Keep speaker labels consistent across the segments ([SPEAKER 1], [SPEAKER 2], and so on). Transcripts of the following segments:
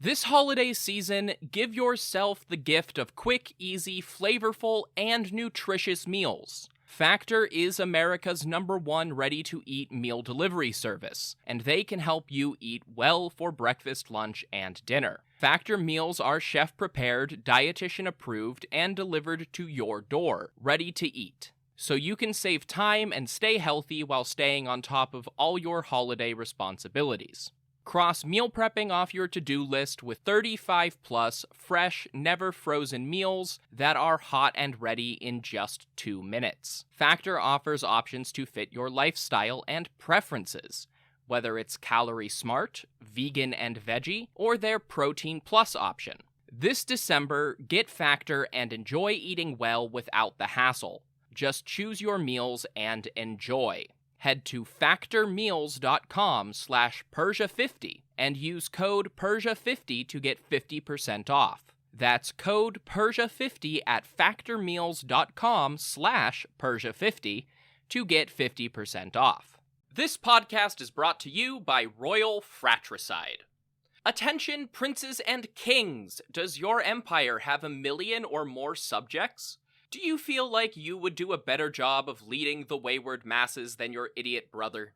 [SPEAKER 1] This holiday season, give yourself the gift of quick, easy, flavorful, and nutritious meals. Factor is America's #1 ready-to-eat meal delivery service, and they can help you eat well for breakfast, lunch, and dinner. Factor meals are chef-prepared, dietitian-approved, and delivered to your door, ready to eat. So you can save time and stay healthy while staying on top of all your holiday responsibilities. Cross meal prepping off your to-do list with 35-plus fresh, never-frozen meals that are hot and ready in just 2 minutes. Factor offers options to fit your lifestyle and preferences, whether it's calorie smart, vegan and veggie, or their protein plus option. This December, get Factor and enjoy eating well without the hassle. Just choose your meals and enjoy. Head to factormeals.com/Persia50 and use code Persia50 to get 50% off. That's code Persia50 at factormeals.com/Persia50 to get 50% off. This podcast is brought to you by Royal Fratricide. Attention, princes and kings! Does your empire have 1 million or more subjects? Do you feel like you would do a better job of leading the wayward masses than your idiot brother?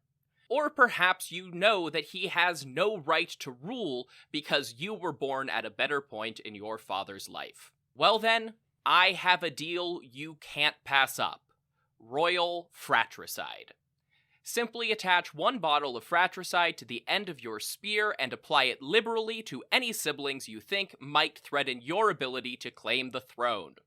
[SPEAKER 1] Or perhaps you know that he has no right to rule because you were born at a better point in your father's life. Well then, I have a deal you can't pass up. Royal Fratricide. Simply attach 1 bottle of fratricide to the end of your spear and apply it liberally to any siblings you think might threaten your ability to claim the throne.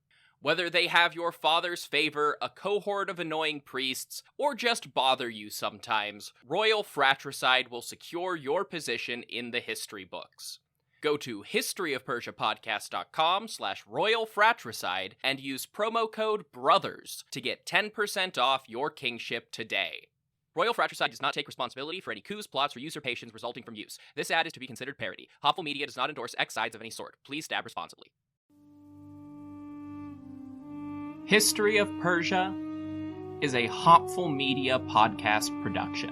[SPEAKER 1] Whether they have your father's favor, a cohort of annoying priests, or just bother you sometimes, Royal Fratricide will secure your position in the history books. Go to historyofpersiapodcast.com/Royal Fratricide and use promo code BROTHERS to get 10% off your kingship today. Royal Fratricide does not take responsibility for any coups, plots, or usurpations resulting from use. This ad is to be considered parody. Hopful Media does not endorse X sides of any sort. Please stab responsibly. History of Persia is a Hopful Media podcast production.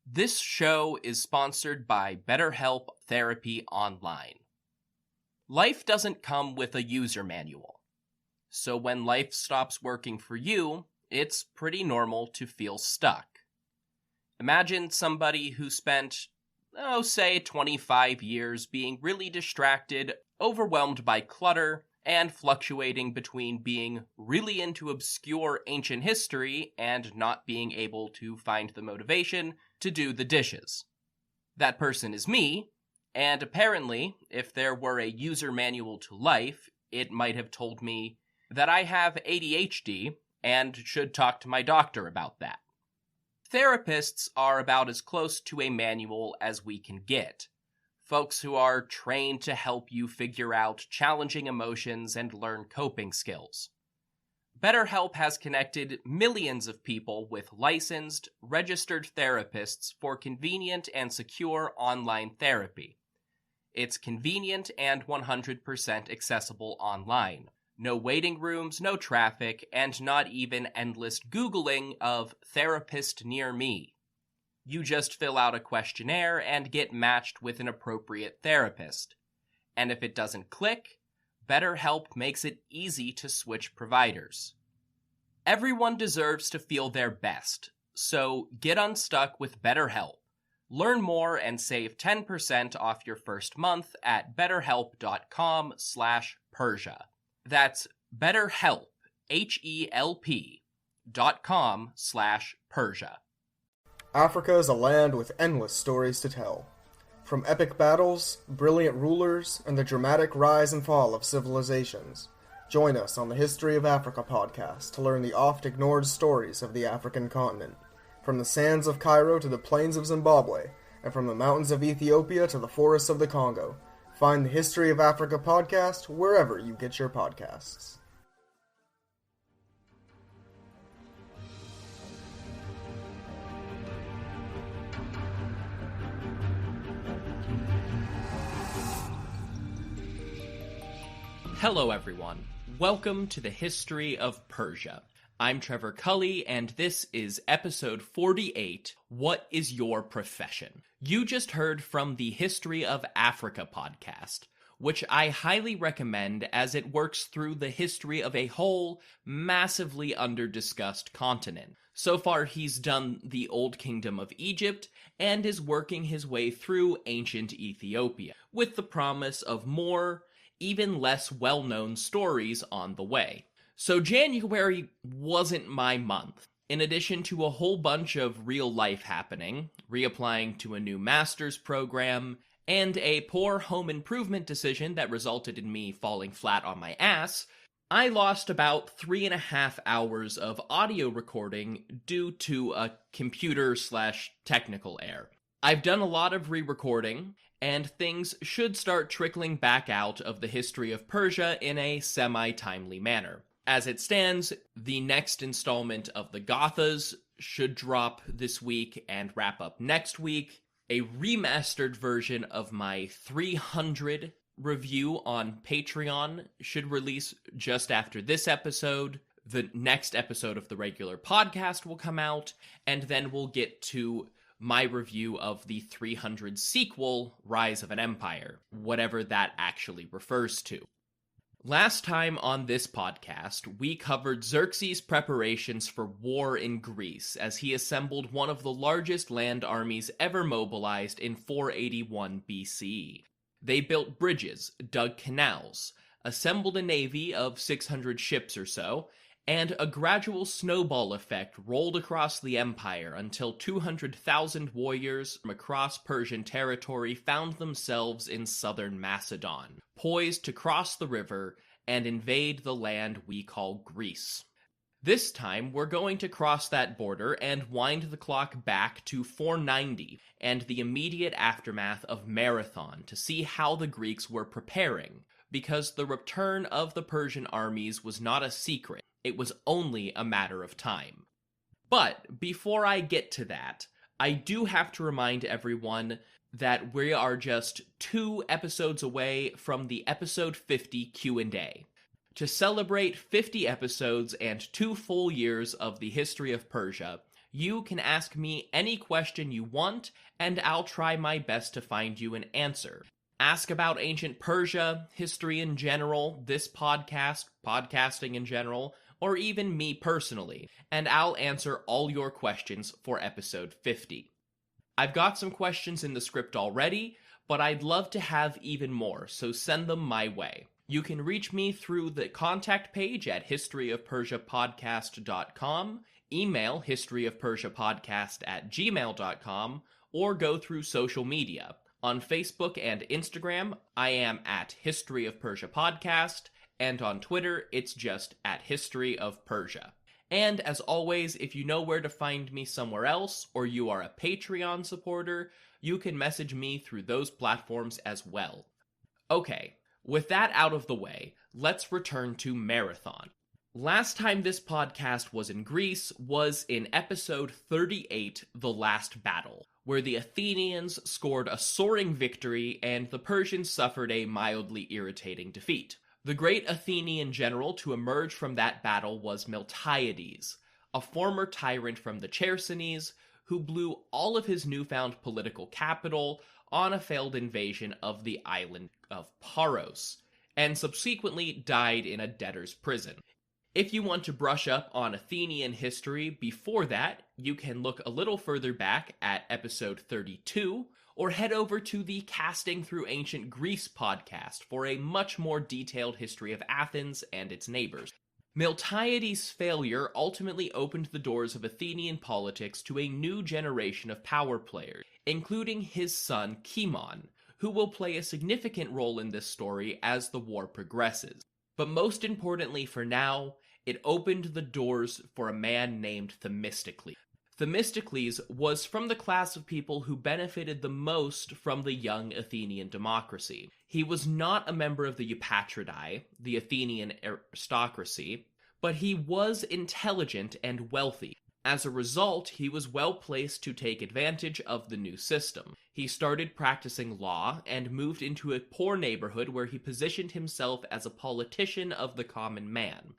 [SPEAKER 1] This show is sponsored by BetterHelp Therapy Online. Life doesn't come with a user manual, so when life stops working for you, it's pretty normal to feel stuck. Imagine somebody who spent, say 25 years being really distracted, overwhelmed by clutter, and fluctuating between being really into obscure ancient history and not being able to find the motivation to do the dishes. That person is me, and apparently, if there were a user manual to life, it might have told me that I have ADHD and should talk to my doctor about that. Therapists are about as close to a manual as we can get. Folks who are trained to help you figure out challenging emotions and learn coping skills. BetterHelp has connected millions of people with licensed, registered therapists for convenient and secure online therapy. It's convenient and 100% accessible online. No waiting rooms, no traffic, and not even endless Googling of therapist near me. You just fill out a questionnaire and get matched with an appropriate therapist. And if it doesn't click, BetterHelp makes it easy to switch providers. Everyone deserves to feel their best, so get unstuck with BetterHelp. Learn more and save 10% off your first month at betterhelp.com/Persia. That's BetterHelp, HELP.com/Persia.
[SPEAKER 2] Africa is a land with endless stories to tell. From epic battles, brilliant rulers, and the dramatic rise and fall of civilizations, join us on the History of Africa podcast to learn the oft-ignored stories of the African continent. From the sands of Cairo to the plains of Zimbabwe, and from the mountains of Ethiopia to the forests of the Congo, find the History of Africa podcast wherever you get your podcasts.
[SPEAKER 1] Hello everyone, welcome to the History of Persia. I'm Trevor Cully, and this is episode 48, What is Your Profession? You just heard from the History of Africa podcast, which I highly recommend as it works through the history of a whole, massively under-discussed continent. So far, he's done the Old Kingdom of Egypt, and is working his way through ancient Ethiopia, with the promise of more, even less well-known stories on the way. So January wasn't my month. In addition to a whole bunch of real life happening, reapplying to a new master's program, and a poor home improvement decision that resulted in me falling flat on my ass, I lost about 3.5 hours of audio recording due to a computer/technical error. I've done a lot of re-recording, and things should start trickling back out of the history of Persia in a semi-timely manner. As it stands, the next installment of the Gothas should drop this week and wrap up next week. A remastered version of my 300 review on Patreon should release just after this episode. The next episode of the regular podcast will come out, and then we'll get to my review of the 300 sequel, Rise of an Empire, whatever that actually refers to. Last time on this podcast, we covered Xerxes' preparations for war in Greece as he assembled one of the largest land armies ever mobilized in 481 BCE. They built bridges, dug canals, assembled a navy of 600 ships or so, and a gradual snowball effect rolled across the empire until 200,000 warriors from across Persian territory found themselves in southern Macedon, poised to cross the river and invade the land we call Greece. This time, we're going to cross that border and wind the clock back to 490 and the immediate aftermath of Marathon to see how the Greeks were preparing, because the return of the Persian armies was not a secret. It was only a matter of time. But before I get to that, I do have to remind everyone that we are just 2 episodes away from the episode 50 Q&A. To celebrate 50 episodes and 2 full years of the history of Persia, you can ask me any question you want, and I'll try my best to find you an answer. Ask about ancient Persia, history in general, this podcast, podcasting in general, or even me personally, and I'll answer all your questions for episode 50. I've got some questions in the script already, but I'd love to have even more, so send them my way. You can reach me through the contact page at historyofpersiapodcast.com, email historyofpersiapodcast@gmail.com, or go through social media. On Facebook and Instagram, I am at History of Persia Podcast, and on Twitter, it's just at History of Persia. And as always, if you know where to find me somewhere else, or you are a Patreon supporter, you can message me through those platforms as well. Okay, with that out of the way, let's return to Marathon. Last time this podcast was in Greece was in episode 38, The Last Battle, where the Athenians scored a soaring victory and the Persians suffered a mildly irritating defeat. The great Athenian general to emerge from that battle was Miltiades, a former tyrant from the Chersonese who blew all of his newfound political capital on a failed invasion of the island of Paros, and subsequently died in a debtor's prison. If you want to brush up on Athenian history before that, you can look a little further back at episode 32, or head over to the Casting Through Ancient Greece podcast for a much more detailed history of Athens and its neighbors. Miltiades' failure ultimately opened the doors of Athenian politics to a new generation of power players, including his son Cimon, who will play a significant role in this story as the war progresses. But most importantly for now, it opened the doors for a man named Themistocles. Themistocles was from the class of people who benefited the most from the young Athenian democracy. He was not a member of the Eupatridae, the Athenian aristocracy, but he was intelligent and wealthy. As a result, he was well placed to take advantage of the new system. He started practicing law and moved into a poor neighborhood where he positioned himself as a politician of the common man.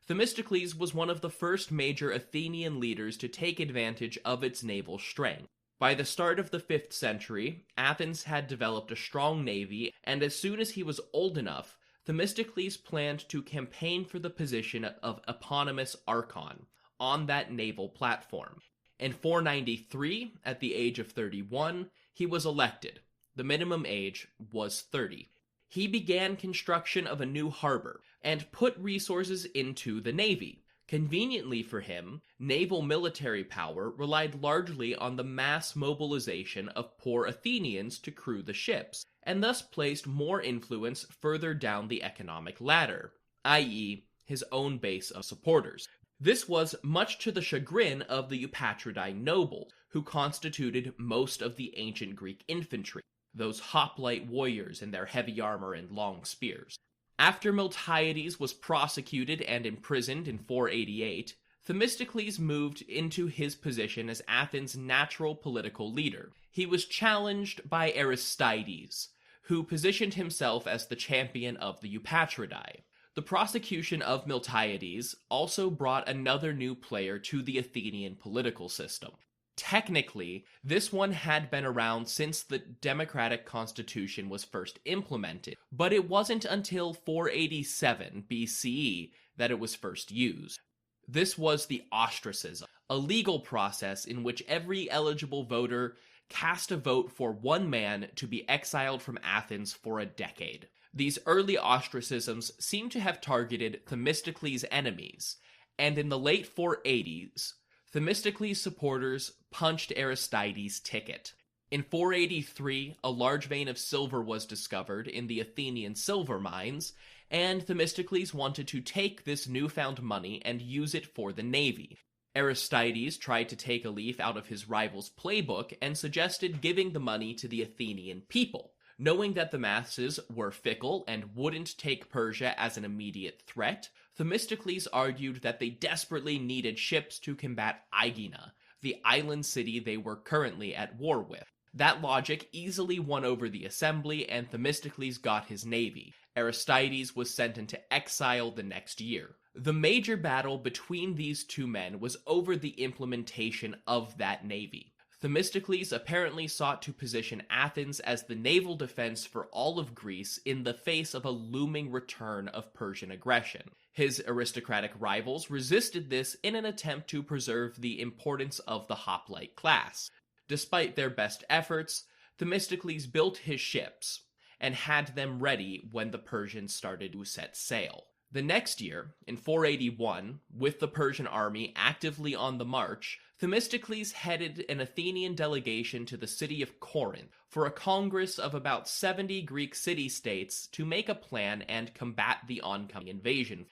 [SPEAKER 1] Themistocles was one of the first major Athenian leaders to take advantage of its naval strength. By the start of the 5th century, Athens had developed a strong navy, and as soon as he was old enough, Themistocles planned to campaign for the position of eponymous archon on that naval platform. In 493, at the age of 31, he was elected. The minimum age was 30. He began construction of a new harbor and put resources into the navy. Conveniently for him, naval military power relied largely on the mass mobilization of poor Athenians to crew the ships, and thus placed more influence further down the economic ladder, i.e., his own base of supporters. This was much to the chagrin of the Eupatridae nobles, who constituted most of the ancient Greek infantry, those hoplite warriors in their heavy armor and long spears. After Miltiades was prosecuted and imprisoned in 488, Themistocles moved into his position as Athens' natural political leader. He was challenged by Aristides, who positioned himself as the champion of the Eupatridae. The prosecution of Miltiades also brought another new player to the Athenian political system. Technically, this one had been around since the democratic constitution was first implemented, but it wasn't until 487 BCE that it was first used. This was the ostracism, a legal process in which every eligible voter cast a vote for one man to be exiled from Athens for a decade. These early ostracisms seem to have targeted Themistocles' enemies, and in the late 480s, Themistocles' supporters punched Aristides' ticket. In 483, a large vein of silver was discovered in the Athenian silver mines, and Themistocles wanted to take this newfound money and use it for the navy. Aristides tried to take a leaf out of his rival's playbook and suggested giving the money to the Athenian people. Knowing that the masses were fickle and wouldn't take Persia as an immediate threat, Themistocles argued that they desperately needed ships to combat Aegina, the island city they were currently at war with. That logic easily won over the assembly, and Themistocles got his navy. Aristides was sent into exile the next year. The major battle between these two men was over the implementation of that navy. Themistocles apparently sought to position Athens as the naval defense for all of Greece in the face of a looming return of Persian aggression. His aristocratic rivals resisted this in an attempt to preserve the importance of the hoplite class. Despite their best efforts, Themistocles built his ships and had them ready when the Persians started to set sail. The next year, in 481, with the Persian army actively on the march, Themistocles headed an Athenian delegation to the city of Corinth for a congress of about 70 Greek city-states to make a plan and combat the oncoming invasion.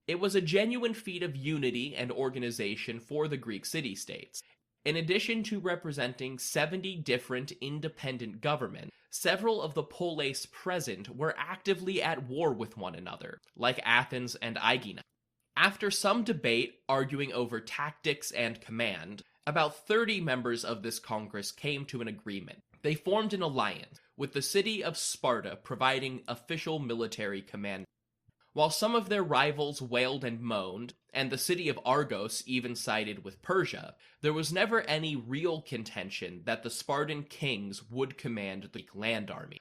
[SPEAKER 1] It was a genuine feat of unity and organization for the Greek city-states. In addition to representing 70 different independent governments, several of the poleis present were actively at war with one another, like Athens and Aegina. After some debate arguing over tactics and command, about 30 members of this Congress came to an agreement. They formed an alliance, with the city of Sparta providing official military command. While some of their rivals wailed and moaned, and the city of Argos even sided with Persia, there was never any real contention that the Spartan kings would command the land army.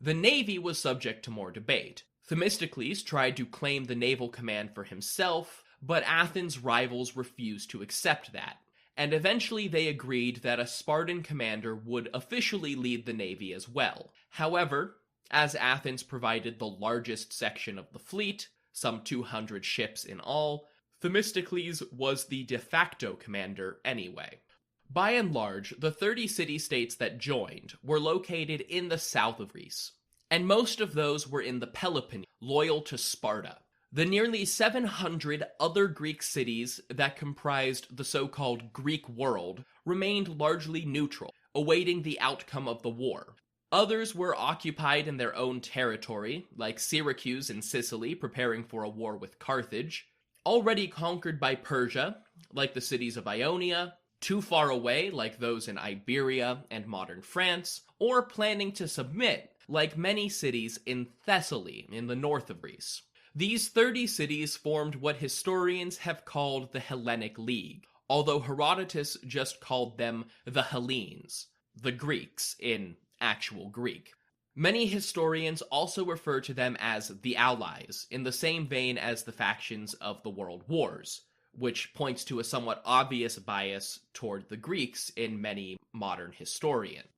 [SPEAKER 1] The navy was subject to more debate. Themistocles tried to claim the naval command for himself, but Athens' rivals refused to accept that, and eventually they agreed that a Spartan commander would officially lead the navy as well. However, as Athens provided the largest section of the fleet, some 200 ships in all, Themistocles was the de facto commander anyway. By and large, the 30 city-states that joined were located in the south of Greece, and most of those were in the Peloponnese, loyal to Sparta. The nearly 700 other Greek cities that comprised the so-called Greek world remained largely neutral, awaiting the outcome of the war. Others were occupied in their own territory, like Syracuse in Sicily preparing for a war with Carthage, already conquered by Persia, like the cities of Ionia, too far away, like those in Iberia and modern France, or planning to submit, like many cities in Thessaly in the north of Greece. These 30 cities formed what historians have called the Hellenic League, although Herodotus just called them the Hellenes, the Greeks in actual Greek. Many historians also refer to them as the Allies, in the same vein as the factions of the World Wars, which points to a somewhat obvious bias toward the Greeks in many modern historians.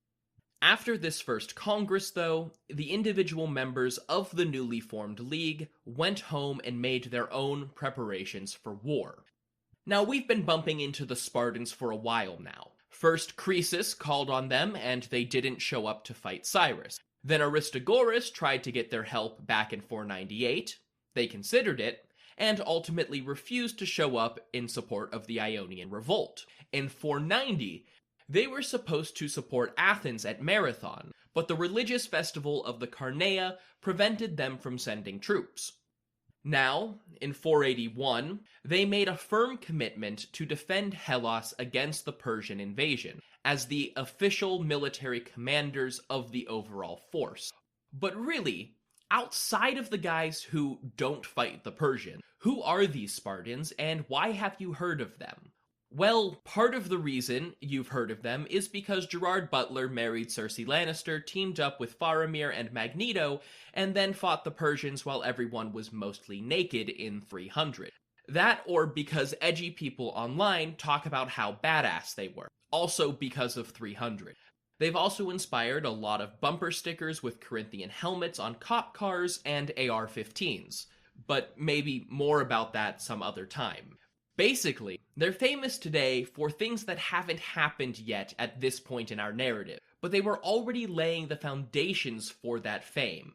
[SPEAKER 1] After this first Congress, though, the individual members of the newly formed league went home and made their own preparations for war. Now, we've been bumping into the Spartans for a while now. First, Croesus called on them, and they didn't show up to fight Cyrus. Then Aristagoras tried to get their help back in 498. They considered it, and ultimately refused to show up in support of the Ionian Revolt. In 490, they were supposed to support Athens at Marathon, but the religious festival of the Carneia prevented them from sending troops. Now, in 481, they made a firm commitment to defend Hellas against the Persian invasion, as the official military commanders of the overall force. But really, outside of the guys who don't fight the Persians, who are these Spartans, and why have you heard of them? Well, part of the reason you've heard of them is because Gerard Butler married Cersei Lannister, teamed up with Faramir and Magneto, and then fought the Persians while everyone was mostly naked in 300. That, or because edgy people online talk about how badass they were, also because of 300. They've also inspired a lot of bumper stickers with Corinthian helmets on cop cars and AR-15s, but maybe more about that some other time. Basically, they're famous today for things that haven't happened yet at this point in our narrative, but they were already laying the foundations for that fame.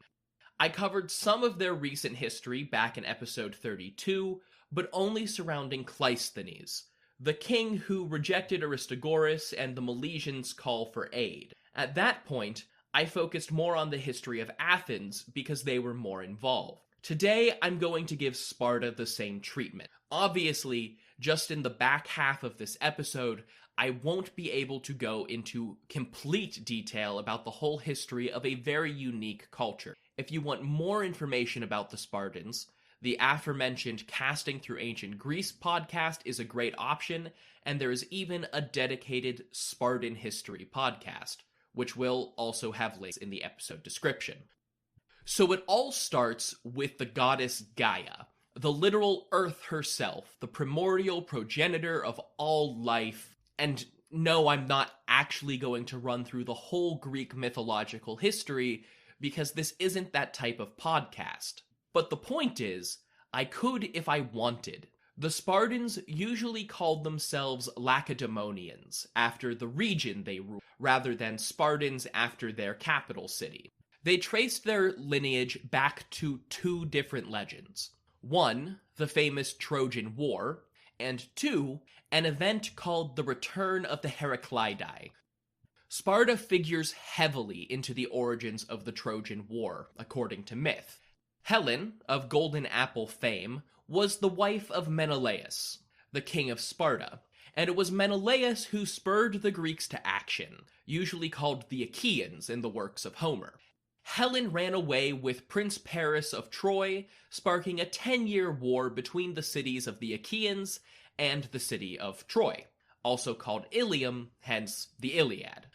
[SPEAKER 1] I covered some of their recent history back in episode 32, but only surrounding Cleisthenes, the king who rejected Aristagoras and the Milesians' call for aid. At that point, I focused more on the history of Athens because they were more involved. Today, I'm going to give Sparta the same treatment. Obviously, just in the back half of this episode, I won't be able to go into complete detail about the whole history of a very unique culture. If you want more information about the Spartans, the aforementioned Casting Through Ancient Greece podcast is a great option, and there is even a dedicated Spartan history podcast, which will also have links in the episode description. So it all starts with the goddess Gaia, the literal Earth herself, the primordial progenitor of all life. And no, I'm not actually going to run through the whole Greek mythological history, because this isn't that type of podcast. But the point is, I could if I wanted. The Spartans usually called themselves Lacedaemonians, after the region they ruled, rather than Spartans after their capital city. They traced their lineage back to two different legends. One, the famous Trojan War, and two, an event called the Return of the Heraclidae. Sparta figures heavily into the origins of the Trojan War, according to myth. Helen, of Golden Apple fame, was the wife of Menelaus, the king of Sparta, and it was Menelaus who spurred the Greeks to action, usually called the Achaeans in the works of Homer. Helen ran away with Prince Paris of Troy, sparking a 10-year war between the cities of the Achaeans and the city of Troy, also called Ilium, hence the Iliad.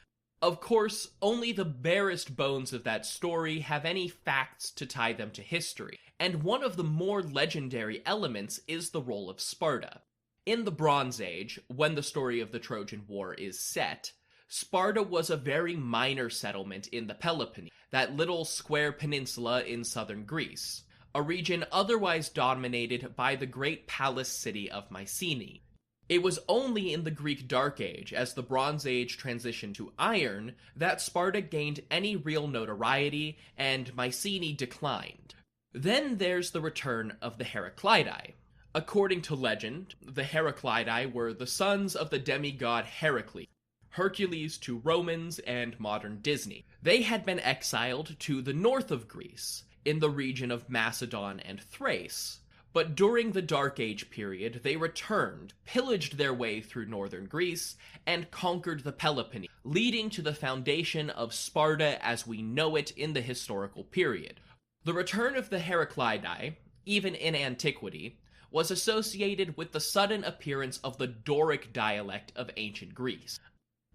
[SPEAKER 1] Of course, only the barest bones of that story have any facts to tie them to history, and one of the more legendary elements is the role of Sparta. In the Bronze Age, when the story of the Trojan War is set, Sparta was a very minor settlement in the Peloponnese, that little square peninsula in southern Greece, a region otherwise dominated by the great palace city of Mycenae. It was only in the Greek Dark Age, as the Bronze Age transitioned to iron, that Sparta gained any real notoriety and Mycenae declined. Then there's the return of the Heraclidae. According to legend, the Heraclidae were the sons of the demigod Heracles, Hercules to Romans and modern Disney. They had been exiled to the north of Greece, in the region of Macedon and Thrace. But during the Dark Age period, they returned, pillaged their way through northern Greece, and conquered the Peloponnese, leading to the foundation of Sparta as we know it in the historical period. The return of the Heraclidae, even in antiquity, was associated with the sudden appearance of the Doric dialect of ancient Greece.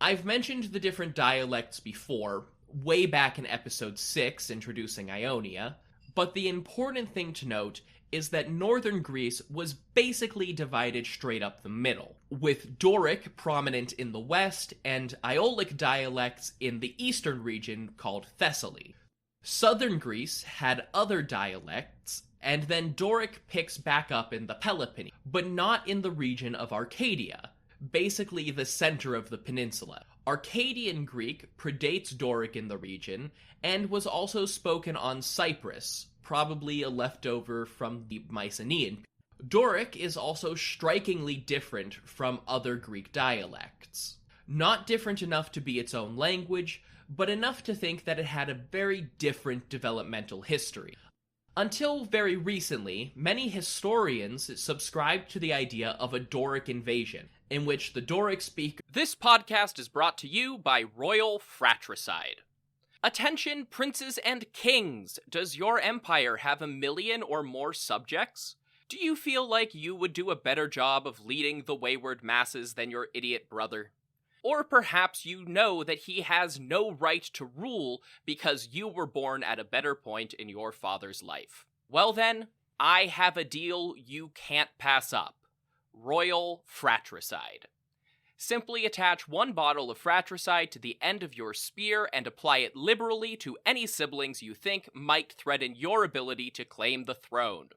[SPEAKER 1] I've mentioned the different dialects before, way back in episode 6, introducing Ionia, but the important thing to note is that northern Greece was basically divided straight up the middle, with Doric prominent in the west and Aeolic dialects in the eastern region called Thessaly. Southern Greece had other dialects, and then Doric picks back up in the Peloponnese, but not in the region of Arcadia, basically the center of the peninsula. Arcadian Greek predates Doric in the region, and was also spoken on Cyprus, probably a leftover from the Mycenaean. Doric is also strikingly different from other Greek dialects. Not different enough to be its own language, but enough to think that it had a very different developmental history. Until very recently, many historians subscribed to the idea of a Doric invasion, in which the Doric speaker... This podcast is brought to you by Royal Fratricide. Attention, princes and kings! Does your empire have 1 million or more subjects? Do you feel like you would do a better job of leading the wayward masses than your idiot brother? Or perhaps you know that he has no right to rule because you were born at a better point in your father's life. Well then, I have a deal you can't pass up. Royal Fratricide. Simply attach 1 bottle of fratricide to the end of your spear and apply it liberally to any siblings you think might threaten your ability to claim the throne.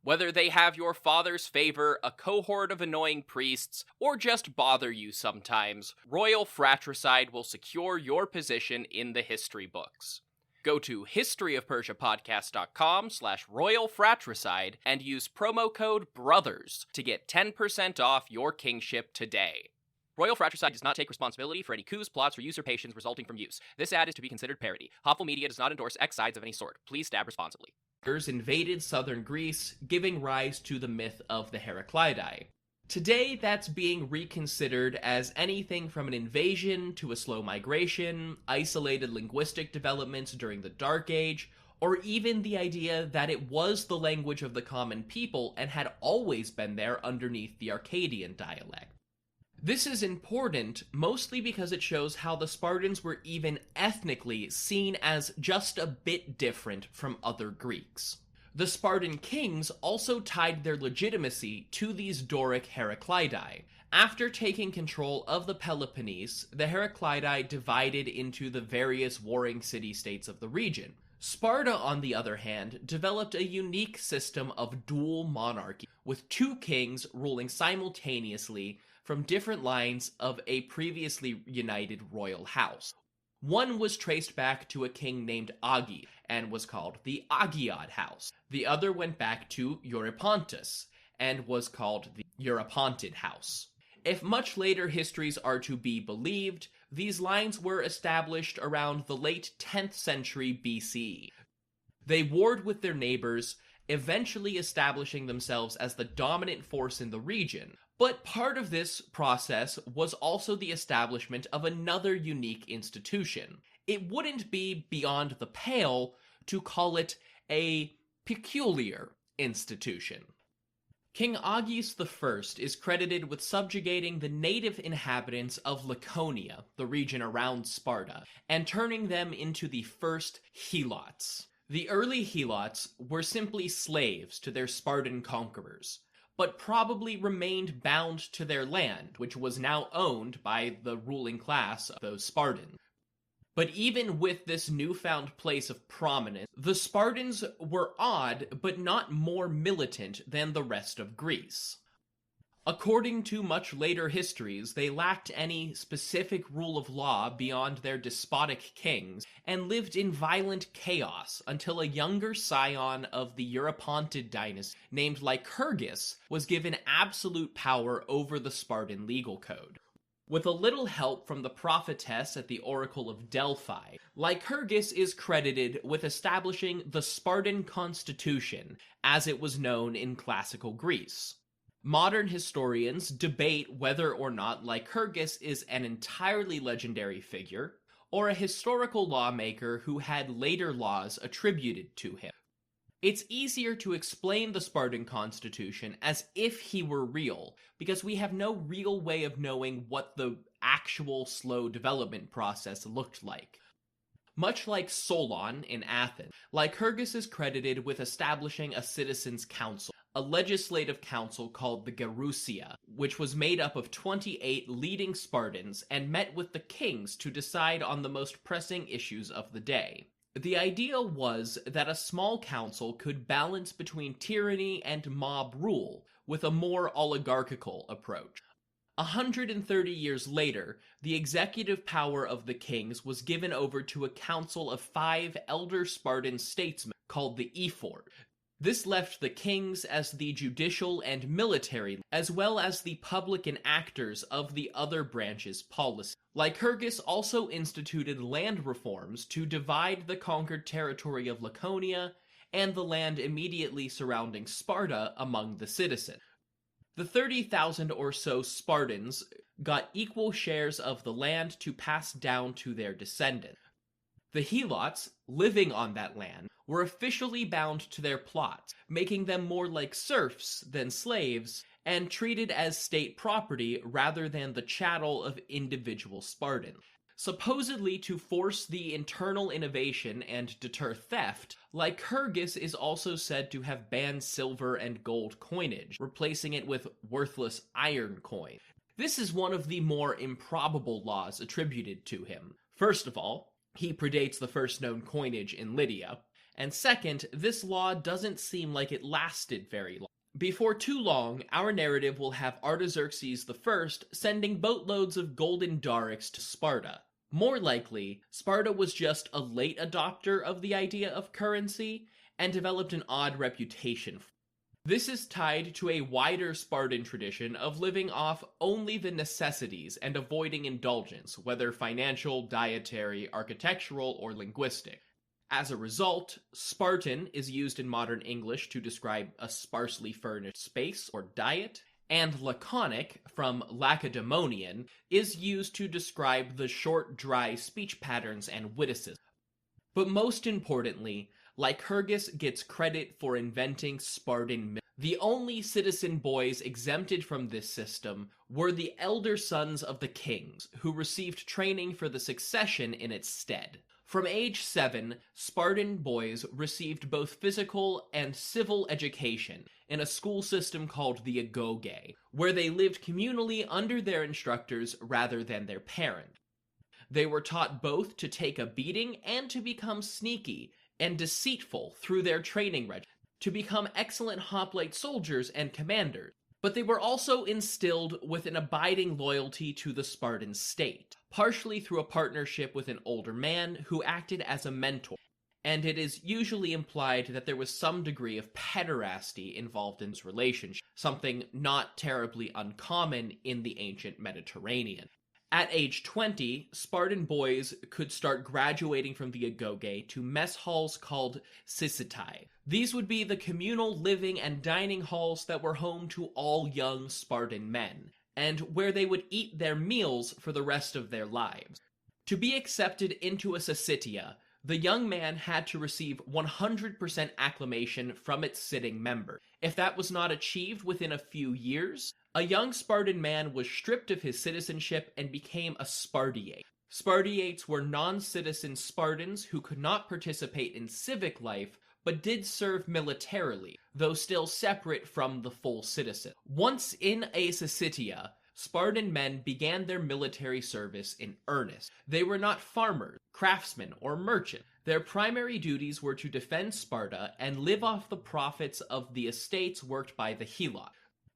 [SPEAKER 1] Whether they have your father's favor, a cohort of annoying priests, or just bother you sometimes, Royal Fratricide will secure your position in the history books. Go to historyofpersiapodcast.com/Royal Fratricide and use promo code BROTHERS to get 10% off your kingship today. Royal Fratricide does not take responsibility for any coups, plots, or usurpations resulting from use. This ad is to be considered parody. Hopeful Media does not endorse X sides of any sort. Please stab responsibly. Invaded southern Greece, giving rise to the myth of the Heraclidae. Today, that's being reconsidered as anything from an invasion to a slow migration, isolated linguistic developments during the Dark Age, or even the idea that it was the language of the common people and had always been there underneath the Arcadian dialect. This is important mostly because it shows how the Spartans were even ethnically seen as just a bit different from other Greeks. The Spartan kings also tied their legitimacy to these Doric Heraclidae. After taking control of the Peloponnese, the Heraclidae divided into the various warring city-states of the region. Sparta, on the other hand, developed a unique system of dual monarchy, with 2 kings ruling simultaneously from different lines of a previously united royal house. One was traced back to a king named Agi, and was called the Agiad house. The other went back to Eurypontus, and was called the Eurypontid house. If much later histories are to be believed, these lines were established around the late 10th century BCE. They warred with their neighbors, eventually establishing themselves as the dominant force in the region. But part of this process was also the establishment of another unique institution. It wouldn't be beyond the pale to call it a peculiar institution. King Agis I is credited with subjugating the native inhabitants of Laconia, the region around Sparta, and turning them into the first helots. The early helots were simply slaves to their Spartan conquerors, but probably remained bound to their land, which was now owned by the ruling class of those Spartans. But even with this newfound place of prominence, the Spartans were odd but not more militant than the rest of Greece. According to much later histories, they lacked any specific rule of law beyond their despotic kings, and lived in violent chaos until a younger scion of the Eurypontid dynasty named Lycurgus was given absolute power over the Spartan legal code. With a little help from the prophetess at the Oracle of Delphi, Lycurgus is credited with establishing the Spartan constitution, as it was known in classical Greece. Modern historians debate whether or not Lycurgus is an entirely legendary figure, or a historical lawmaker who had later laws attributed to him. It's easier to explain the Spartan constitution as if he were real, because we have no real way of knowing what the actual slow development process looked like. Much like Solon in Athens, Lycurgus is credited with establishing a citizens' council, a legislative council called the Gerousia, which was made up of 28 leading Spartans and met with the kings to decide on the most pressing issues of the day. The idea was that a small council could balance between tyranny and mob rule with a more oligarchical approach. 130 years later, the executive power of the kings was given over to a council of 5 elder Spartan statesmen called the Ephors. This left the kings as the judicial and military, as well as the public enactors of the other branches' policy. Lycurgus also instituted land reforms to divide the conquered territory of Laconia and the land immediately surrounding Sparta among the citizens. The 30,000 or so Spartans got equal shares of the land to pass down to their descendants. The Helots, living on that land, were officially bound to their plots, making them more like serfs than slaves, and treated as state property rather than the chattel of individual Spartans. Supposedly to force the internal innovation and deter theft, Lycurgus is also said to have banned silver and gold coinage, replacing it with worthless iron coin. This is one of the more improbable laws attributed to him. First of all, he predates the first known coinage in Lydia, and second, this law doesn't seem like it lasted very long. Before too long, our narrative will have Artaxerxes I sending boatloads of golden darics to Sparta. More likely, Sparta was just a late adopter of the idea of currency and developed an odd reputation. This is tied to a wider Spartan tradition of living off only the necessities and avoiding indulgence, whether financial, dietary, architectural, or linguistic. As a result, Spartan is used in modern English to describe a sparsely furnished space or diet, and laconic, from Lacedaemonian, is used to describe the short, dry speech patterns and witticisms. But most importantly, Lycurgus gets credit for inventing Spartan myth. The only citizen boys exempted from this system were the elder sons of the kings, who received training for the succession in its stead. From age 7, Spartan boys received both physical and civil education in a school system called the Agoge, where they lived communally under their instructors rather than their parents. They were taught both to take a beating and to become sneaky and deceitful through their training regiment, to become excellent hoplite soldiers and commanders. But they were also instilled with an abiding loyalty to the Spartan state, partially through a partnership with an older man who acted as a mentor, and it is usually implied that there was some degree of pederasty involved in this relationship, something not terribly uncommon in the ancient Mediterranean. At age 20, Spartan boys could start graduating from the Agoge to mess halls called syssitai. These would be the communal living and dining halls that were home to all young Spartan men, and where they would eat their meals for the rest of their lives. To be accepted into a syssitia, the young man had to receive 100% acclamation from its sitting member. If that was not achieved within a few years, a young Spartan man was stripped of his citizenship and became a Spartiate. Spartiates were non-citizen Spartans who could not participate in civic life, but did serve militarily, though still separate from the full citizen. Once in a syssitia, Spartan men began their military service in earnest. They were not farmers, craftsmen, or merchants. Their primary duties were to defend Sparta and live off the profits of the estates worked by the Helots.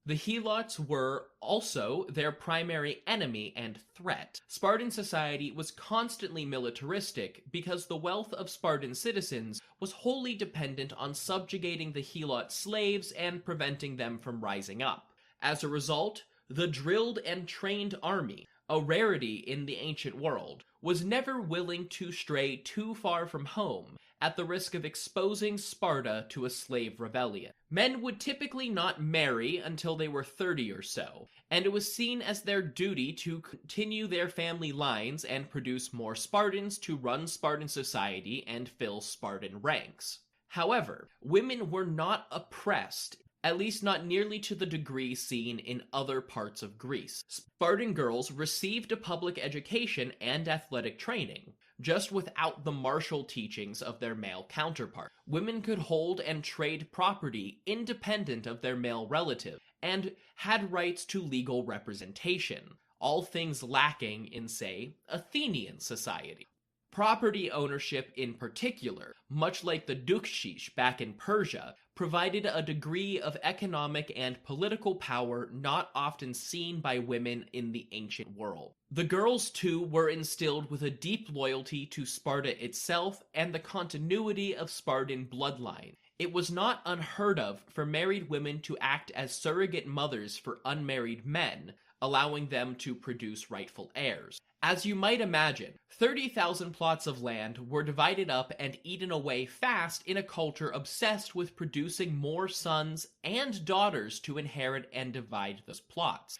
[SPEAKER 1] The Helots were also their primary enemy and threat. Spartan society was constantly militaristic because the wealth of Spartan citizens was wholly dependent on subjugating the Helot slaves and preventing them from rising up. As a result, the drilled and trained army, a rarity in the ancient world, was never willing to stray too far from home at the risk of exposing Sparta to a slave rebellion. Men would typically not marry until they were 30 or so, and it was seen as their duty to continue their family lines and produce more Spartans to run Spartan society and fill Spartan ranks. However, women were not oppressed, at least not nearly to the degree seen in other parts of Greece. Spartan girls received a public education and athletic training, just without the martial teachings of their male counterparts. Women could hold and trade property independent of their male relative, and had rights to legal representation, all things lacking in, say, Athenian society. Property ownership in particular, much like the dukshish back in Persia, provided a degree of economic and political power not often seen by women in the ancient world. The girls, too, were instilled with a deep loyalty to Sparta itself and the continuity of Spartan bloodline. It was not unheard of for married women to act as surrogate mothers for unmarried men, allowing them to produce rightful heirs. As you might imagine, 30,000 plots of land were divided up and eaten away fast in a culture obsessed with producing more sons and daughters to inherit and divide those plots.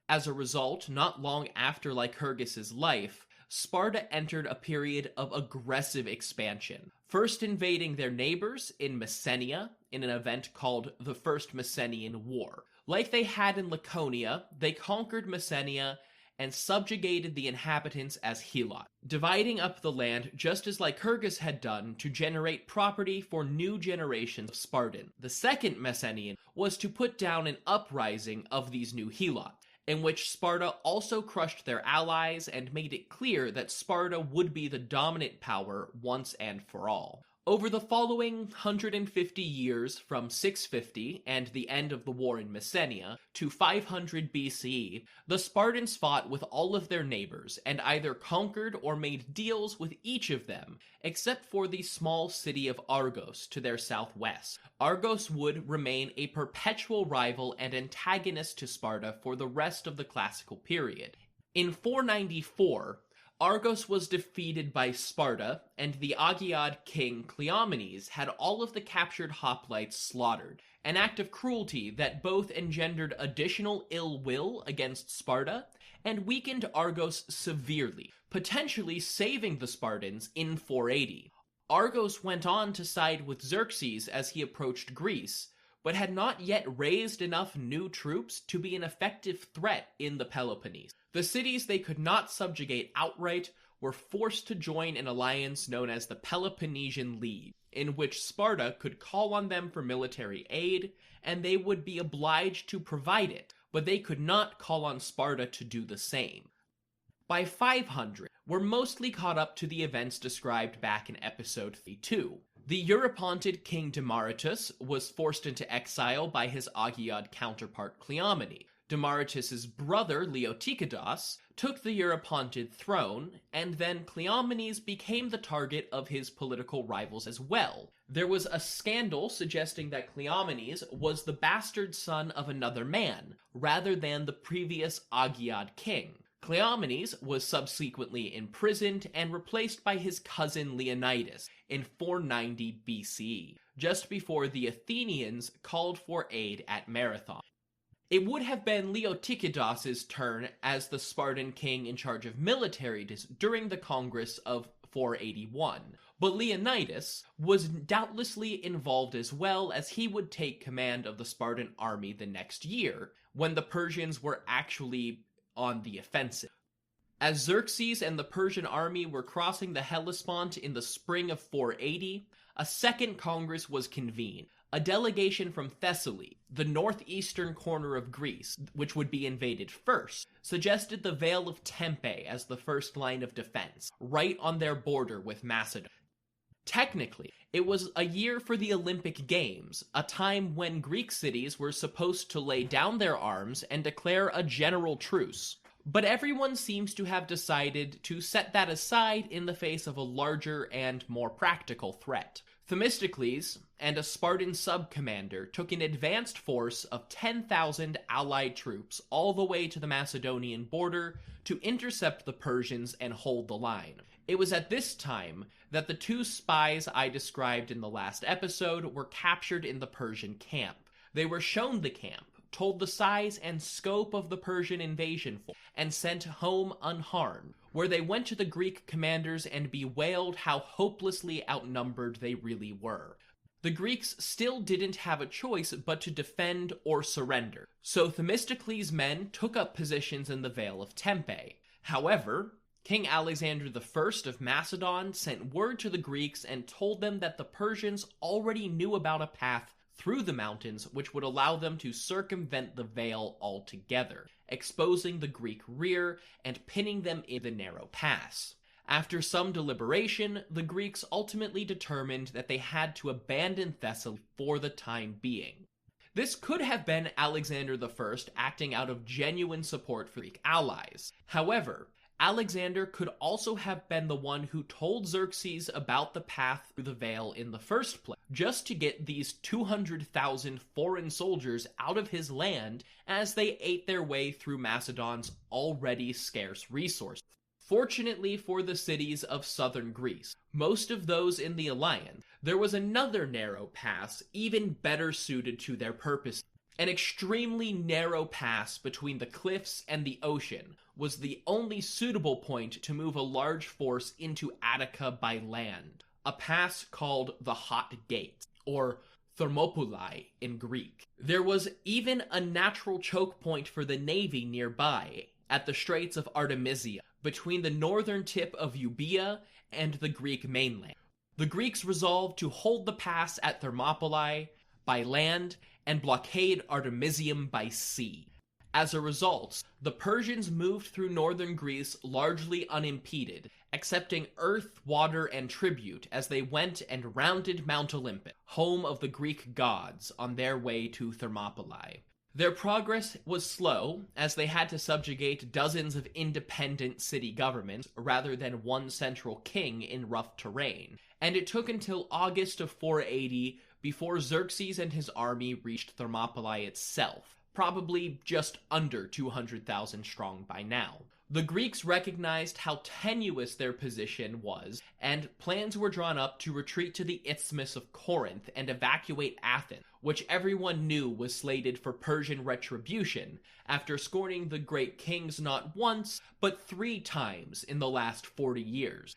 [SPEAKER 1] As a result, not long after Lycurgus's life, Sparta entered a period of aggressive expansion, first invading their neighbors in Messenia in an event called the First Messenian War. Like they had in Laconia, they conquered Messenia and subjugated the inhabitants as helots, dividing up the land just as Lycurgus had done to generate property for new generations of Spartans. The Second Messenian was to put down an uprising of these new helots, in which Sparta also crushed their allies and made it clear that Sparta would be the dominant power once and for all. Over the following 150 years, from 650 and the end of the war in Messenia to 500 BCE, the Spartans fought with all of their neighbors and either conquered or made deals with each of them, except for the small city of Argos to their southwest. Argos would remain a perpetual rival and antagonist to Sparta for the rest of the classical period. In 494, Argos was defeated by Sparta, and the Agiad king Cleomenes had all of the captured hoplites slaughtered, an act of cruelty that both engendered additional ill will against Sparta and weakened Argos severely, potentially saving the Spartans in 480. Argos went on to side with Xerxes as he approached Greece, but had not yet raised enough new troops to be an effective threat in the Peloponnese. The cities they could not subjugate outright were forced to join an alliance known as the Peloponnesian League, in which Sparta could call on them for military aid, and they would be obliged to provide it, but they could not call on Sparta to do the same. By 500, we're mostly caught up to the events described back in episode 32. The Eurypontid king Demaratus was forced into exile by his Agiad counterpart Cleomenes. Demaratus's brother Leotychidas took the Eurypontid throne, and then Cleomenes became the target of his political rivals as well. There was a scandal suggesting that Cleomenes was the bastard son of another man, rather than the previous Agiad king. Cleomenes was subsequently imprisoned and replaced by his cousin Leonidas in 490 BCE, just before the Athenians called for aid at Marathon. It would have been Leotychidas's turn as the Spartan king in charge of military during the Congress of 481, but Leonidas was doubtlessly involved as well, as he would take command of the Spartan army the next year, when the Persians were actually on the offensive. As Xerxes and the Persian army were crossing the Hellespont in the spring of 480, a second congress was convened. A delegation from Thessaly, the northeastern corner of Greece, which would be invaded first, suggested the Vale of Tempe as the first line of defense, right on their border with Macedon. Technically, it was a year for the Olympic Games, a time when Greek cities were supposed to lay down their arms and declare a general truce. But everyone seems to have decided to set that aside in the face of a larger and more practical threat. Themistocles and a Spartan sub-commander took an advanced force of 10,000 allied troops all the way to the Macedonian border to intercept the Persians and hold the line. It was at this time that the two spies I described in the last episode were captured in the Persian camp. They were shown the camp, told the size and scope of the Persian invasion force, and sent home unharmed, where they went to the Greek commanders and bewailed how hopelessly outnumbered they really were. the Greeks still didn't have a choice but to defend or surrender, so Themistocles' men took up positions in the Vale of Tempe. However, King Alexander I of Macedon sent word to the Greeks and told them that the Persians already knew about a path through the mountains which would allow them to circumvent the Vale altogether, exposing the Greek rear and pinning them in the narrow pass. After some deliberation, the Greeks ultimately determined that they had to abandon Thessaly for the time being. This could have been Alexander I acting out of genuine support for Greek allies. However, Alexander could also have been the one who told Xerxes about the path through the Vale in the first place, just to get these 200,000 foreign soldiers out of his land as they ate their way through Macedon's already scarce resources. Fortunately for the cities of southern Greece, most of those in the alliance, there was another narrow pass even better suited to their purpose. An extremely narrow pass between the cliffs and the ocean was the only suitable point to move a large force into Attica by land, a pass called the Hot Gate, or Thermopylae in Greek. There was even a natural choke point for the navy nearby, at the Straits of Artemisia, between the northern tip of Euboea and the Greek mainland. The Greeks resolved to hold the pass at Thermopylae by land and blockade Artemisium by sea. As a result, the Persians moved through northern Greece largely unimpeded, accepting earth, water, and tribute as they went and rounded Mount Olympus, home of the Greek gods, on their way to Thermopylae. Their progress was slow, as they had to subjugate dozens of independent city governments rather than one central king in rough terrain, and it took until August of 480 before Xerxes and his army reached Thermopylae itself, probably just under 200,000 strong by now. The Greeks recognized how tenuous their position was, and plans were drawn up to retreat to the Isthmus of Corinth and evacuate Athens, which everyone knew was slated for Persian retribution after scorning the great kings not once, but 3 times in the last 40 years.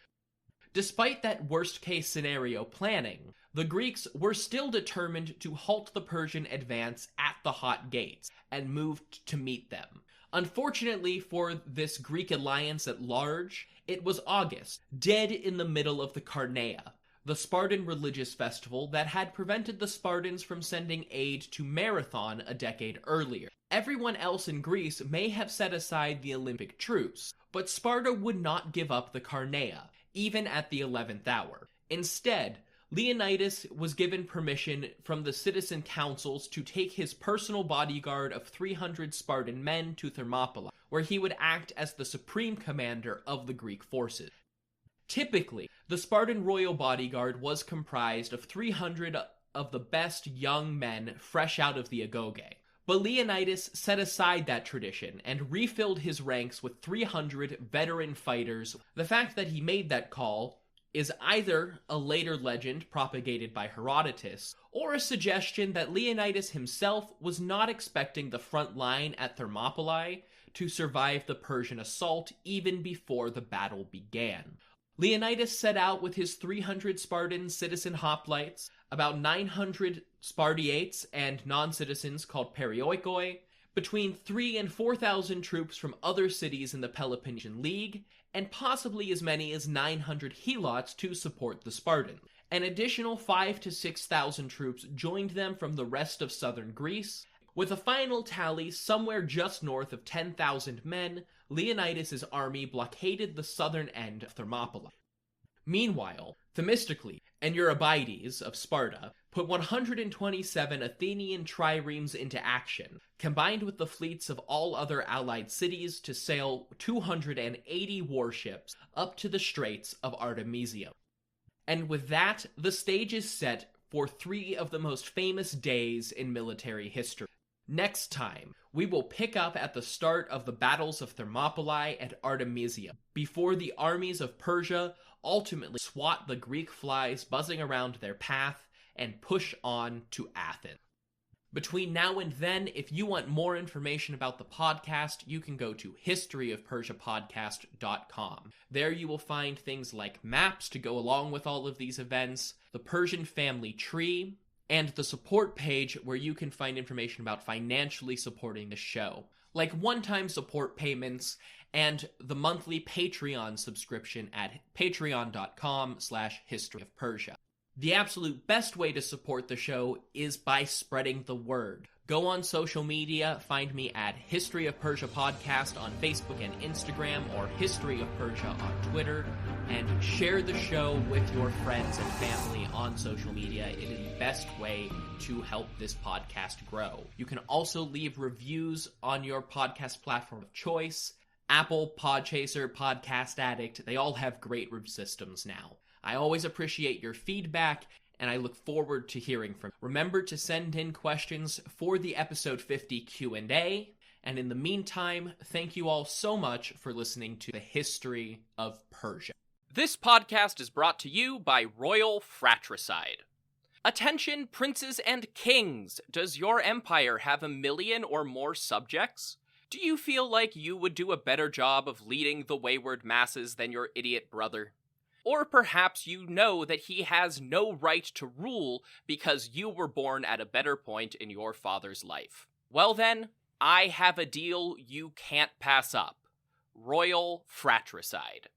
[SPEAKER 1] Despite that worst-case scenario planning, the Greeks were still determined to halt the Persian advance at the Hot Gates, and moved to meet them. Unfortunately for this Greek alliance at large, it was August, dead in the middle of the Carneia, the Spartan religious festival that had prevented the Spartans from sending aid to Marathon a decade earlier. Everyone else in Greece may have set aside the Olympic truce, but Sparta would not give up the Carneia, even at the 11th hour. Instead, Leonidas was given permission from the citizen councils to take his personal bodyguard of 300 Spartan men to Thermopylae, where he would act as the supreme commander of the Greek forces. Typically, the Spartan royal bodyguard was comprised of 300 of the best young men fresh out of the agoge. But Leonidas set aside that tradition and refilled his ranks with 300 veteran fighters. The fact that he made that call is either a later legend propagated by Herodotus, or a suggestion that Leonidas himself was not expecting the front line at Thermopylae to survive the Persian assault even before the battle began. Leonidas set out with his 300 Spartan citizen hoplites, about 900 Spartiates and non-citizens called perioikoi, between 3,000 and 4,000 troops from other cities in the Peloponnesian League, and possibly as many as 900 helots to support the Spartans. An additional 5,000 to 6,000 troops joined them from the rest of southern Greece. With a final tally somewhere just north of 10,000 men, Leonidas' army blockaded the southern end of Thermopylae. Meanwhile, Themistocles and Eurybiades of Sparta put 127 Athenian triremes into action, combined with the fleets of all other allied cities to sail 280 warships up to the Straits of Artemisia. And with that, the stage is set for 3 of the most famous days in military history. Next time, we will pick up at the start of the battles of Thermopylae and Artemisia, before the armies of Persia ultimately swat the Greek flies buzzing around their path and push on to Athens. Between now and then, if you want more information about the podcast, you can go to historyofpersiapodcast.com. There you will find things like maps to go along with all of these events, the Persian family tree, and the support page where you can find information about financially supporting the show, like one-time support payments and the monthly Patreon subscription at patreon.com/historyofpersia. The absolute best way to support the show is by spreading the word. Go on social media, find me at History of Persia Podcast on Facebook and Instagram, or History of Persia on Twitter, and share the show with your friends and family on social media. It is the best way to help this podcast grow. You can also leave reviews on your podcast platform of choice. Apple, Podchaser, Podcast Addict, they all have great review systems now. I always appreciate your feedback, and I look forward to hearing from you. Remember to send in questions for the episode 50 Q&A, and in the meantime, thank you all so much for listening to the History of Persia. This podcast is brought to you by Royal Fratricide. Attention, princes and kings! Does your empire have 1 million or more subjects? Do you feel like you would do a better job of leading the wayward masses than your idiot brother? Or perhaps you know that he has no right to rule because you were born at a better point in your father's life. Well then, I have a deal you can't pass up. Royal Fratricide.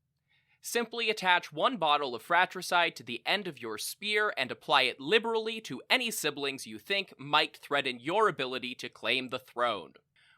[SPEAKER 1] Simply attach 1 bottle of fratricide to the end of your spear and apply it liberally to any siblings you think might threaten your ability to claim the throne.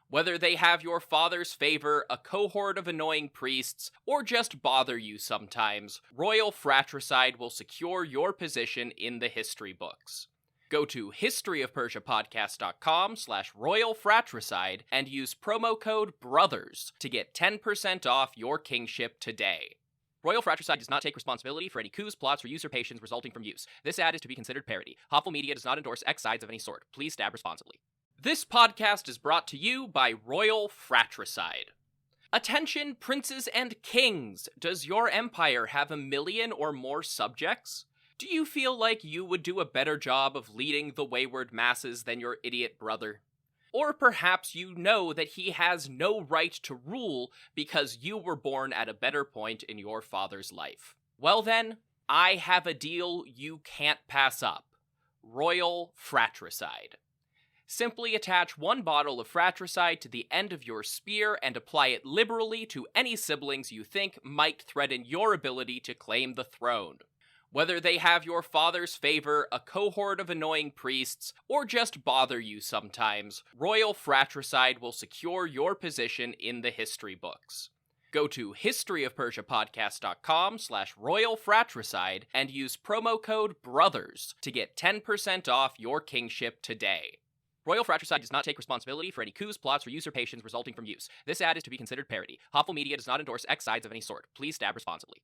[SPEAKER 1] Whether they have your father's favor, a cohort of annoying priests, or just bother you sometimes, Royal Fratricide will secure your position in the history books. Go to historyofpersiapodcast.com/Royal Fratricide and use promo code BROTHERS to get 10% off your kingship today. Royal Fratricide does not take responsibility for any coups, plots, or usurpations resulting from use. This ad is to be considered parody. Hopeful Media does not endorse X sides of any sort. Please stab responsibly. This podcast is brought to you by Royal Fratricide. Attention, princes and kings! Does your empire have 1 million or more subjects? Do you feel like you would do a better job of leading the wayward masses than your idiot brother? Or perhaps you know that he has no right to rule because you were born at a better point in your father's life. Well then, I have a deal you can't pass up. Royal Fratricide. Simply attach 1 bottle of fratricide to the end of your spear and apply it liberally to any siblings you think might threaten your ability to claim the throne. Whether they have your father's favor, a cohort of annoying priests, or just bother you sometimes, Royal Fratricide will secure your position in the history books. Go to historyofpersiapodcast.com/Royal Fratricide and use promo code BROTHERS to get 10% off your kingship today. Royal Fratricide does not take responsibility for any coups, plots, or usurpations resulting from use. This ad is to be considered parody. Hopeful Media does not endorse X sides of any sort. Please stab responsibly.